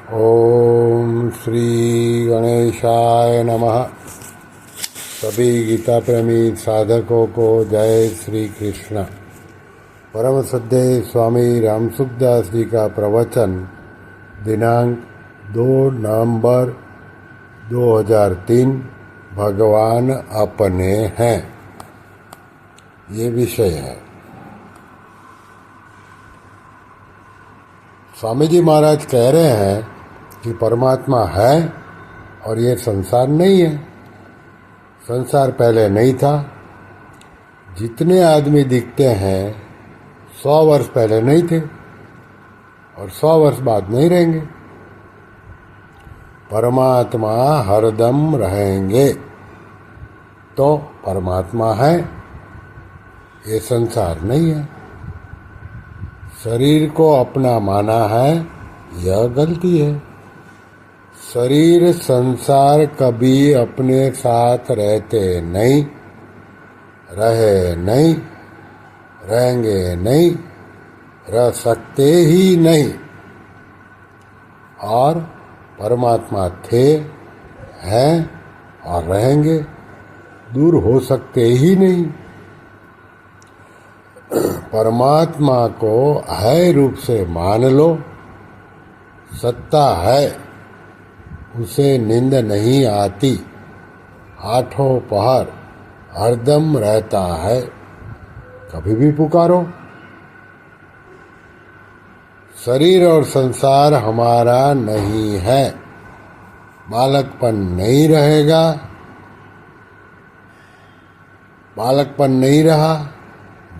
ओम श्री गणेशाय नमः। सभी गीता प्रेमी साधकों को जय श्री कृष्ण। परम श्रद्धेय स्वामी रामसुखदास जी का प्रवचन दिनांक 2 नवंबर 2003। भगवान अपने हैं, ये विषय है। स्वामी जी महाराज कह रहे हैं कि परमात्मा है और ये संसार नहीं है। संसार पहले नहीं था। जितने आदमी दिखते हैं 100 वर्ष पहले नहीं थे और 100 वर्ष बाद नहीं रहेंगे। परमात्मा हरदम रहेंगे, तो परमात्मा है, ये संसार नहीं है। शरीर को अपना माना है, यह गलती है। शरीर संसार कभी अपने साथ रहते नहीं, रहे नहीं, रहेंगे नहीं, रह सकते ही नहीं। और परमात्मा थे, हैं और रहेंगे, दूर हो सकते ही नहीं। परमात्मा को है रूप से मान लो। सत्ता है, उसे नींद नहीं आती। आठों पहर हरदम रहता है, कभी भी पुकारो। शरीर और संसार हमारा नहीं है। बालकपन नहीं रहेगा, बालकपन नहीं रहा,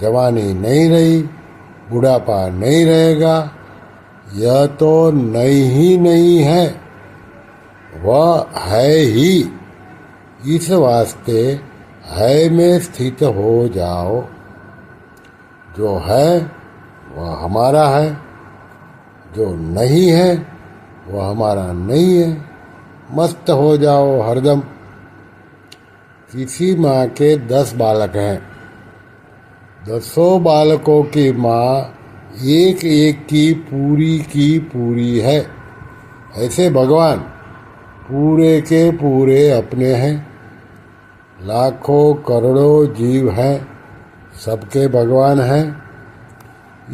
जवानी नहीं रही, बुढ़ापा नहीं रहेगा। यह तो नहीं नहीं है, वह है ही। इस वास्ते है में स्थित हो जाओ। जो है वह हमारा है, जो नहीं है वह हमारा नहीं है। मस्त हो जाओ हरदम। किसी माँ के 10 बालक हैं। 10 बालकों की माँ एक एक की पूरी है। ऐसे भगवान पूरे के पूरे अपने हैं। लाखों करोड़ों जीव हैं, सबके भगवान हैं।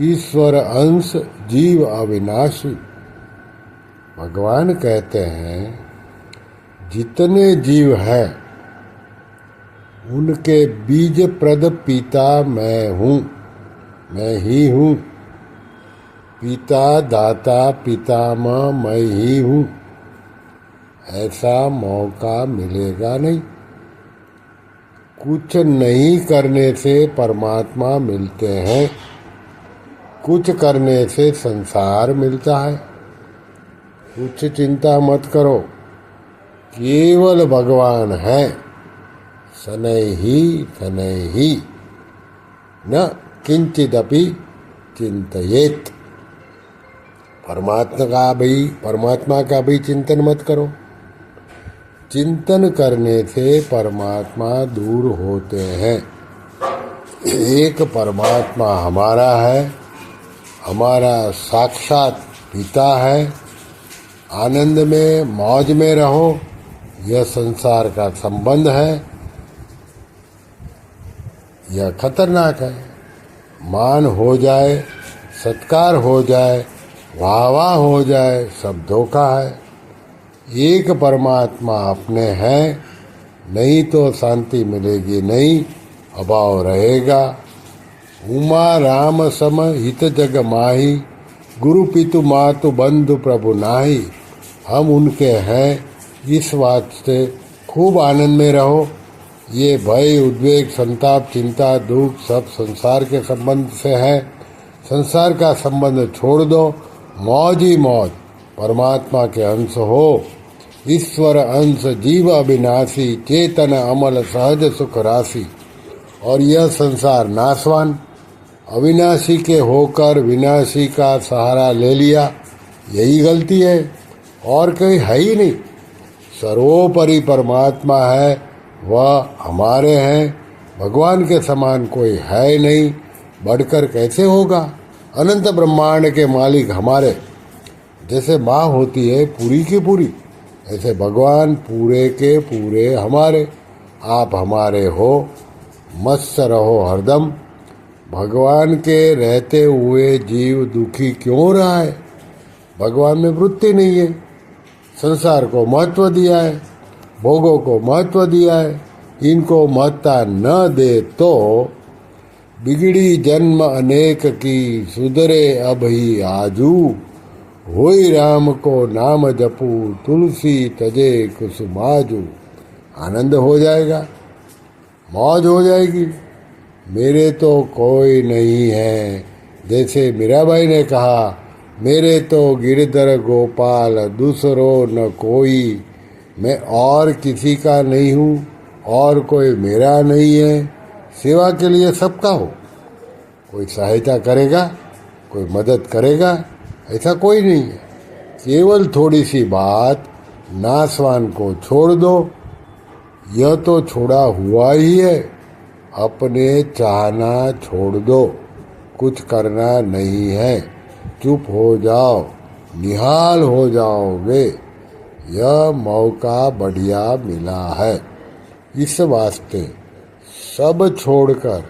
ईश्वर अंश जीव अविनाशी। भगवान कहते हैं जितने जीव हैं उनके बीज प्रद पिता मैं हूँ, मैं ही हूँ। पिता दाता पितामह मैं ही हूँ। ऐसा मौका मिलेगा नहीं। कुछ नहीं करने से परमात्मा मिलते हैं, कुछ करने से संसार मिलता है। कुछ चिंता मत करो, केवल भगवान है। शनै ही न किंचिदपि चिंतयेत। परमात्मा का भी चिंतन मत करो। चिंतन करने से परमात्मा दूर होते हैं। एक परमात्मा हमारा है, हमारा साक्षात पिता है। आनंद में मौज में रहो, यह संसार का संबंध है, यह खतरनाक है। मान हो जाए, सत्कार हो जाए, वाह वाह हो जाए, सब धोखा है। एक परमात्मा अपने हैं, नहीं तो शांति मिलेगी नहीं, अभाव रहेगा। उमा राम सम हित जग माही, गुरु पितु मातु बंधु प्रभु नाही। हम उनके हैं, इस बात से खूब आनंद में रहो। ये भय उद्वेग संताप चिंता दुख सब संसार के संबंध से है। संसार का संबंध छोड़ दो, मौज ही मौज। परमात्मा के अंश हो। ईश्वर अंश जीव अविनाशी, चेतन अमल सहज सुख राशि। और यह संसार नाशवान, अविनाशी के होकर विनाशी का सहारा ले लिया, यही गलती है। और कोई है ही नहीं। सर्वोपरि परमात्मा है, वह हमारे हैं। भगवान के समान कोई है नहीं, बढ़कर कैसे होगा। अनंत ब्रह्मांड के मालिक हमारे, जैसे माँ होती है पूरी की पूरी, ऐसे भगवान पूरे के पूरे हमारे। आप हमारे हो, मस्त रहो हरदम। भगवान के रहते हुए जीव दुखी क्यों रहा है? भगवान में वृत्ति नहीं है। संसार को महत्व दिया है, भोगों को महत्व दिया है। इनको महत्ता न दे तो बिगड़ी जन्म अनेक की, सुधरे अब ही आजू। होई राम को नाम जपू, तुलसी तजे कुसुमाजू। आनंद हो जाएगा, मौज हो जाएगी। मेरे तो कोई नहीं है, जैसे मीराबाई ने कहा, मेरे तो गिरधर गोपाल दूसरो न कोई। मैं और किसी का नहीं हूँ, और कोई मेरा नहीं है। सेवा के लिए सबका हो, कोई सहायता करेगा, कोई मदद करेगा, ऐसा कोई नहीं है। केवल थोड़ी सी बात, नासवान को छोड़ दो। यह तो छोड़ा हुआ ही है, अपने चाहना छोड़ दो। कुछ करना नहीं है, चुप हो जाओ, निहाल हो जाओगे। यह मौका बढ़िया मिला है। इस वास्ते सब छोड़कर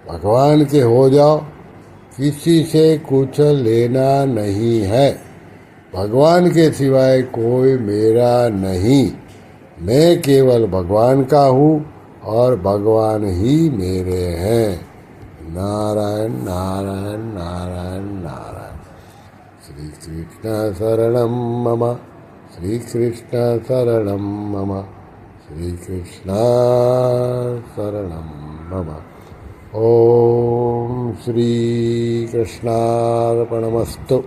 भगवान के हो जाओ। किसी से कुछ लेना नहीं है। भगवान के सिवाय कोई मेरा नहीं। मैं केवल भगवान का हूँ और भगवान ही मेरे हैं। नारायण नारायण नारायण नारायण। श्री कृष्ण शरणं मम, श्री कृष्ण शरणं मम, श्री कृष्ण शरणं मम। ओम श्री कृष्णार्पणमस्तु।